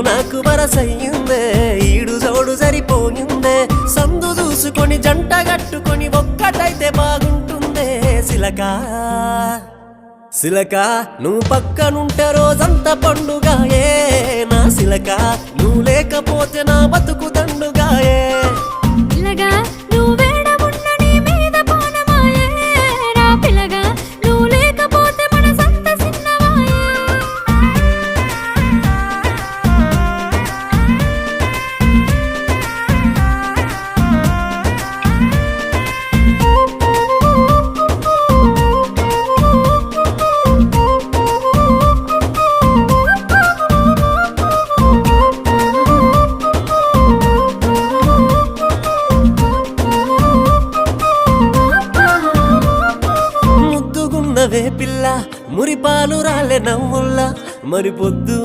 నాకు వరసయ్యిందే ఈడు జోడు సరిపోయిందే సందు చూసుకొని జంట గట్టుకొని ఒక్కటైతే బాగుంటుందే సిలకా సిలకా నువ్వు పక్కనుంటే రోజంతా పండుగాయే నా సిలకా నువ్వు లేకపోతే నా బతుకు దండుగాయే పిల్లగా నువ్వు వేడమున్న నీ మీద పోనమాయే రా పిల్లగా నువ్వు లేకపోతే మనసంత సిన్నవాయే ముద్దుగున్నవే పిల్ల మురిపాలు రాలే నవ్వుల్లా మరి పొద్దు